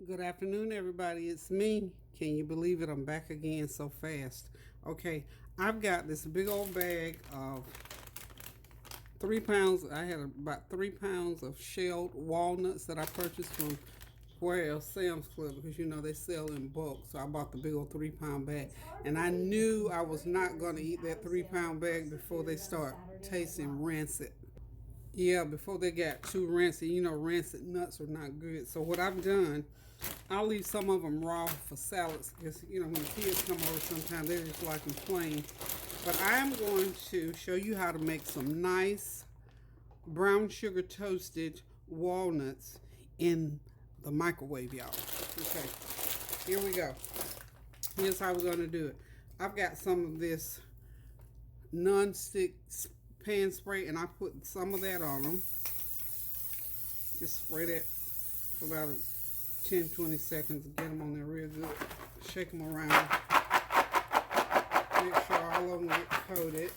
Good afternoon, everybody. It's me. Can you believe it? I'm back again so fast. Okay, I've got this big old bag of 3 pounds. I had about 3 pounds of shelled walnuts that I purchased from where else? Sam's Club, because you know they sell in bulk. So I bought the big old 3 pound bag, and I knew I was not going to eat that 3 pound bag before they start tasting rancid. Yeah, before they got too rancid. You know, rancid nuts are not good. So what I've done, I'll leave some of them raw for salads because, you know, when the kids come over sometimes they just like them plain. But I'm going to show you how to make some nice brown sugar toasted walnuts in the microwave, y'all. Okay, here we go. Here's how we're going to do it. I've got some of this non-stick pan spray, and I put some of that on them. Just spray that for about 10-20 seconds. Get them on there real good. Shake them around. Make sure all of them get coated.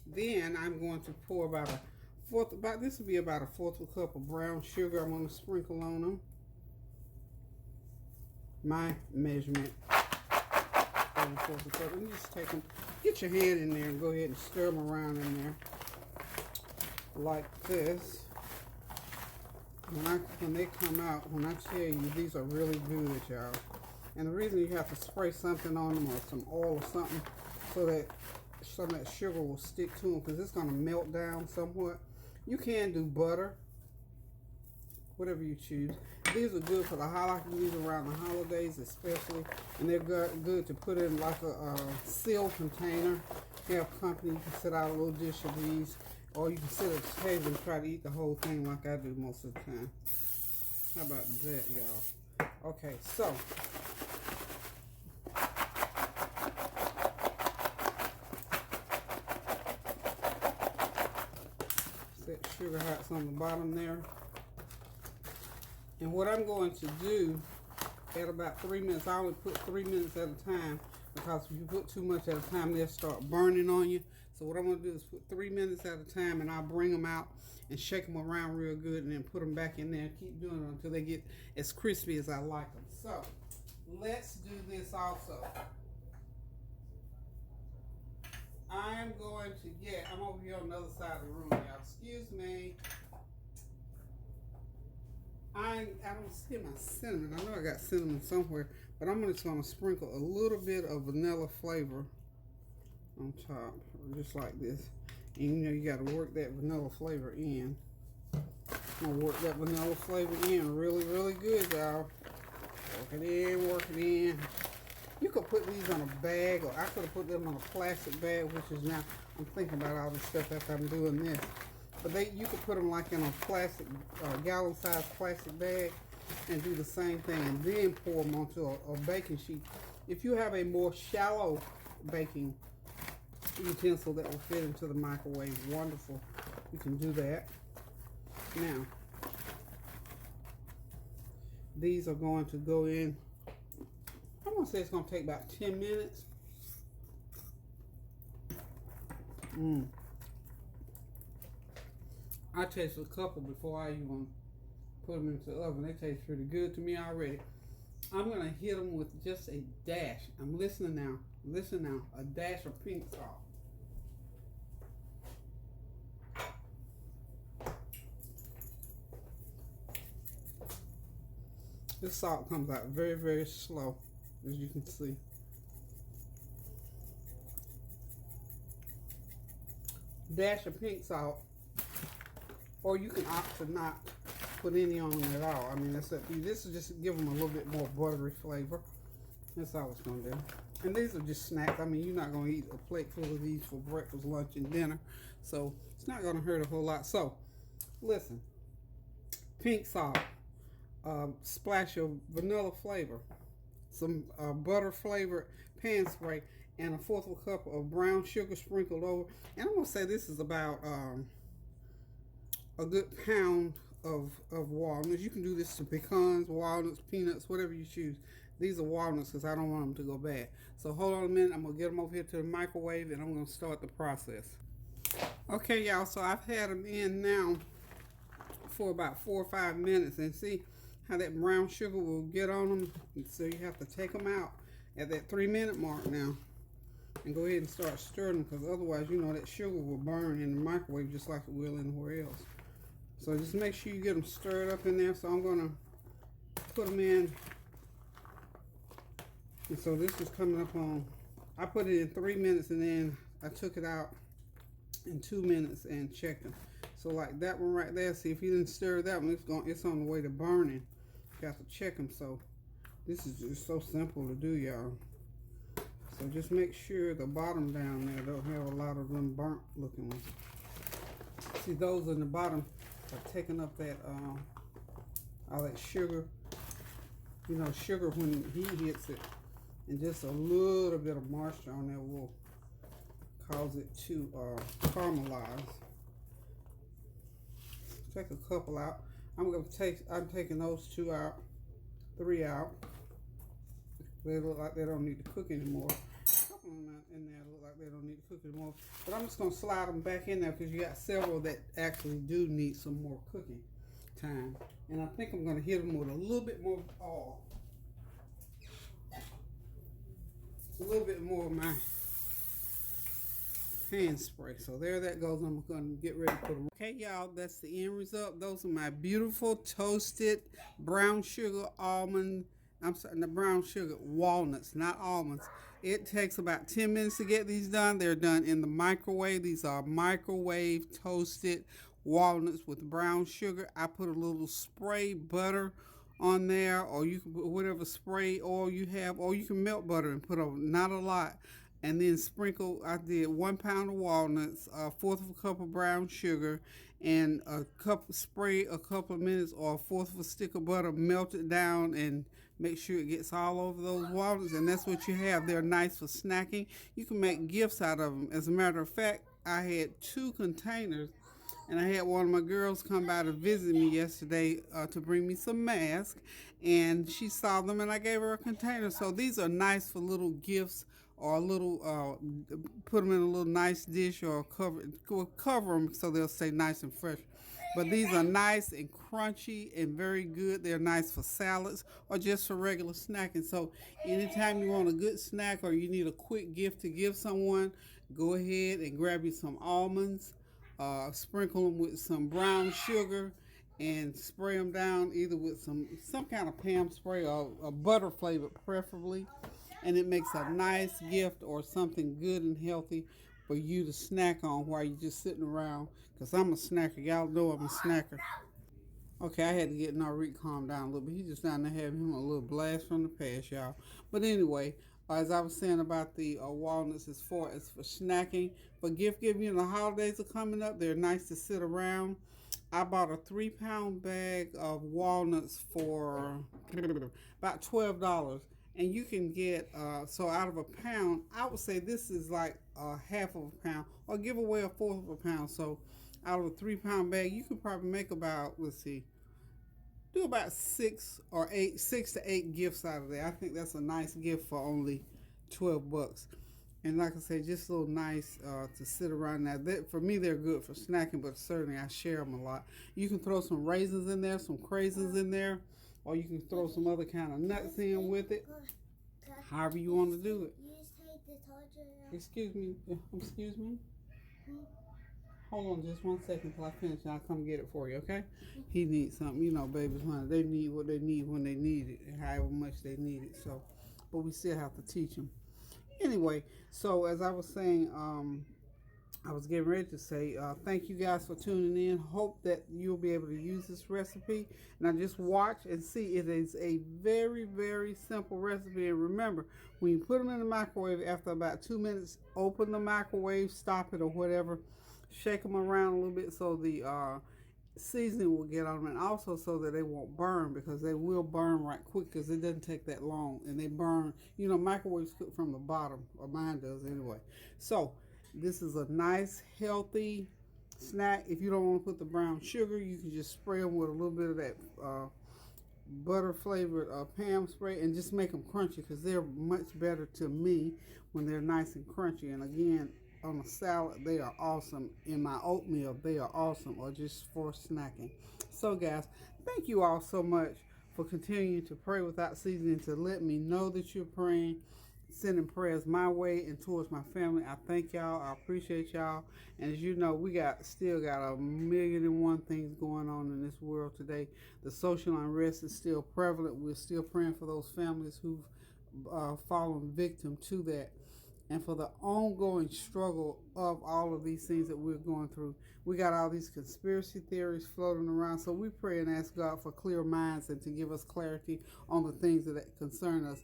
Then I'm going to pour about a fourth. This will be about a fourth of a cup of brown sugar. I'm going to sprinkle on them. My measurement. Fourth of a cup. And just take them. Get your hand in there and go ahead and stir them around in there like this. When they come out, when I tell you, these are really good, y'all. And the reason you have to spray something on them or some oil or something so that some of that sugar will stick to them, because it's going to melt down somewhat. You can do butter, whatever you choose. These are good for the holidays. These around the holidays especially, and they're good to put in like a sealed container. You have company, you can set out a little dish of these, or you can sit at the table and try to eat the whole thing like I do most of the time. How about that, y'all? Okay, so set sugar hots on the bottom there. And what I'm going to do at about 3 minutes, I only put 3 minutes at a time, because if you put too much at a time, they'll start burning on you. So what I'm going to do is put 3 minutes at a time, and I'll bring them out and shake them around real good, and then put them back in there and keep doing it until they get as crispy as I like them. So let's do this also. I'm going to I'm over here on the other side of the room, y'all. Excuse me. I don't see my cinnamon. I know I got cinnamon somewhere, but I'm just going to sprinkle a little bit of vanilla flavor on top, just like this. And you know, you got to work that vanilla flavor in. I'm going to work that vanilla flavor in really, really good, y'all. Work it in, work it in. You could put these on a bag, or I could have put them on a plastic bag, which is now, I'm thinking about all this stuff after I'm doing this. But you could put them like in a plastic, gallon-sized plastic bag, and do the same thing, and then pour them onto a baking sheet. If you have a more shallow baking utensil that will fit into the microwave, wonderful. You can do that. Now, these are going to go in. I'm going to say it's going to take about 10 minutes. I tasted a couple before I even put them into the oven. They taste pretty good to me already. I'm going to hit them with just a dash. I'm listening now. Listen now. A dash of pink salt. This salt comes out very, very slow, as you can see. Dash of pink salt. Or you can opt to not put any on them at all. I mean, that's up to you. This is just give them a little bit more buttery flavor. That's all it's going to do. And these are just snacks. I mean, you're not going to eat a plate full of these for breakfast, lunch, and dinner. So it's not going to hurt a whole lot. So, listen. Pink salt. Splash of vanilla flavor. Some butter flavored pan spray. And a fourth of a cup of brown sugar sprinkled over. And I'm going to say this is about a good pound of walnuts. You can do this to pecans, walnuts, peanuts, whatever you choose. These are walnuts because I don't want them to go bad. So hold on a minute. I'm going to get them over here to the microwave, and I'm going to start the process. Okay, y'all. So I've had them in now for about 4 or 5 minutes. And see how that brown sugar will get on them. And so you have to take them out at that 3-minute mark now. And go ahead and start stirring them, because otherwise, you know, that sugar will burn in the microwave just like it will anywhere else. So just make sure you get them stirred up in there. So I'm going to put them in. And so this is coming up on, I put it in 3 minutes, and then I took it out in 2 minutes and checked them. So like that one right there, see if you didn't stir that one, it's on the way to burning. You got to check them. So this is just so simple to do, y'all. So just make sure the bottom down there don't have a lot of them burnt looking ones. See, those in the bottom are taking up that all that sugar. You know, sugar when the heat hits it, and just a little bit of moisture on there will cause it to caramelize. Take a couple out. I'm taking those 2 out, 3 out. They look like they don't need to cook anymore. A couple of them in there look like they don't need to cook anymore. But I'm just going to slide them back in there, because you got several that actually do need some more cooking time. And I think I'm going to hit them with a little bit more oil. A little bit more of my hand spray. So there that goes. I'm going to get ready to put them. Okay, y'all, that's the end result. Those are my beautiful toasted brown sugar almond, I'm sorry, the brown sugar walnuts, not almonds. It takes about 10 minutes to get these done. They're done in the microwave. These are microwave toasted walnuts with brown sugar. I put a little spray butter on there, or you can put whatever spray oil you have, or you can melt butter and put not a lot, and then sprinkle. I did 1 pound of walnuts, 1/4 of a cup of brown sugar, and spray a couple of minutes, or 1/4 of a stick of butter, melt it down, and make sure it gets all over those walnuts, and that's what you have. They're nice for snacking. You can make gifts out of them. As a matter of fact, I had 2 containers, and I had one of my girls come by to visit me yesterday to bring me some masks, and she saw them, and I gave her a container. So these are nice for little gifts, or a little, put them in a little nice dish, or cover them so they'll stay nice and fresh. But these are nice and crunchy and very good. They're nice for salads or just for regular snacking. So anytime you want a good snack, or you need a quick gift to give someone, go ahead and grab you some almonds, sprinkle them with some brown sugar, and spray them down either with some kind of Pam spray, or a butter flavored preferably. And it makes a nice gift, or something good and healthy for you to snack on while you're just sitting around. Because I'm a snacker. Y'all know I'm a snacker. Okay, I had to get Narik calmed down a little bit. He's just down there having him a little blast from the past, y'all. But anyway, as I was saying about the walnuts, as far as for snacking, for gift giving, you know, the holidays are coming up. They're nice to sit around. I bought a 3-pound bag of walnuts for about $12. And you can get, so out of a pound, I would say this is like 1/2 of a pound, or give away 1/4 of a pound. So out of a 3-pound bag, you can probably make about, let's see, do about 6 to 8 gifts out of there. I think that's a nice gift for only $12. And like I said, just a little nice to sit around. Now, for me, they're good for snacking, but certainly I share them a lot. You can throw some raisins in there, some craisins in there, or you can throw some other kind of nuts in with it. However you want to do it. Excuse me. Excuse me. Hold on just 1 second till I finish, and I'll come get it for you, okay? He needs something. You know, babies, honey, they need what they need when they need it, and however much they need it. So, but we still have to teach them. Anyway, so as I was saying, I was getting ready to say thank you guys for tuning in. Hope that you'll be able to use this recipe. Now just watch and see. It is a very, very simple recipe. And remember, when you put them in the microwave, after about 2 minutes, open the microwave, stop it or whatever. Shake them around a little bit so the seasoning will get on them, and also so that they won't burn, because they will burn right quick, because it doesn't take that long, and they burn. You know, microwaves cook from the bottom, or mine does anyway. So this is a nice healthy snack. If you don't want to put the brown sugar, you can just spray them with a little bit of that butter flavored Pam spray, and just make them crunchy, because they're much better to me when they're nice and crunchy. And again, on a salad, they are awesome. In my oatmeal, they are awesome, or just for snacking. So guys, thank you all so much for continuing to pray without ceasing and to let me know that you're praying, sending prayers my way and towards my family. I thank y'all. I appreciate y'all. And as you know, we still got a million and one things going on in this world today. The social unrest is still prevalent. We're still praying for those families who've fallen victim to that, and for the ongoing struggle of all of these things that we're going through. We got all these conspiracy theories floating around, so we pray and ask God for clear minds and to give us clarity on the things that concern us.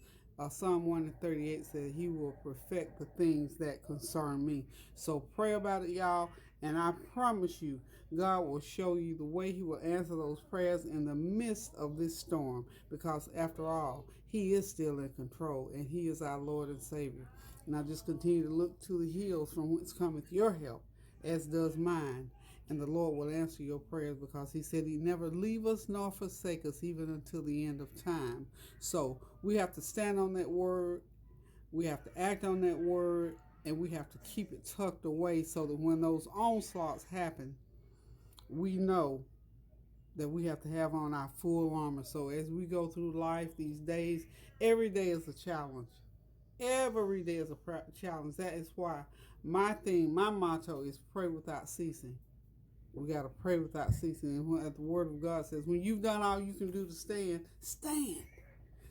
Psalm 138 said he will perfect the things that concern me. So pray about it, y'all, and I promise you, God will show you the way he will answer those prayers in the midst of this storm, because after all, he is still in control, and he is our Lord and Savior. And I just continue to look to the hills from whence cometh your help, as does mine. And the Lord will answer your prayers, because he said he never leave us nor forsake us even until the end of time. So we have to stand on that word. We have to act on that word. And we have to keep it tucked away so that when those onslaughts happen, we know that we have to have on our full armor. So as we go through life these days, every day is a challenge. Every day is a challenge. That is why my motto is pray without ceasing. We got to pray without ceasing. And the Word of God says, when you've done all you can do to stand, stand.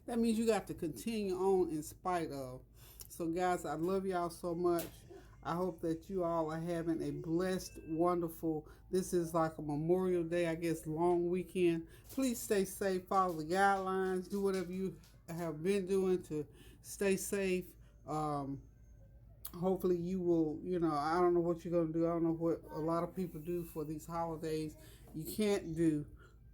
That means you got to continue on in spite of. So, guys, I love y'all so much. I hope that you all are having a blessed, wonderful, this is like a Memorial Day, I guess, long weekend. Please stay safe. Follow the guidelines. Do whatever you have been doing to stay safe. Hopefully you will, I don't know what you're going to do. I don't know what a lot of people do for these holidays. You can't do,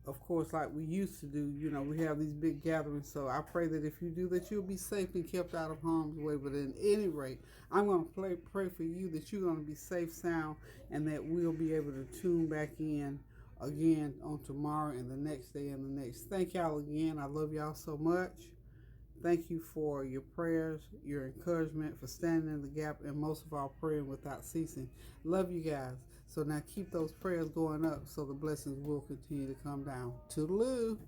of course, like we used to do. We have these big gatherings. So I pray that if you do that, you'll be safe and kept out of harm's way. But at any rate, I'm going to pray for you that you're going to be safe, sound, and that we'll be able to tune back in again on tomorrow and the next day and the next. Thank y'all again. I love y'all so much. Thank you for your prayers, your encouragement, for standing in the gap, and most of all, praying without ceasing. Love you guys. So now keep those prayers going up so the blessings will continue to come down. Toodaloo.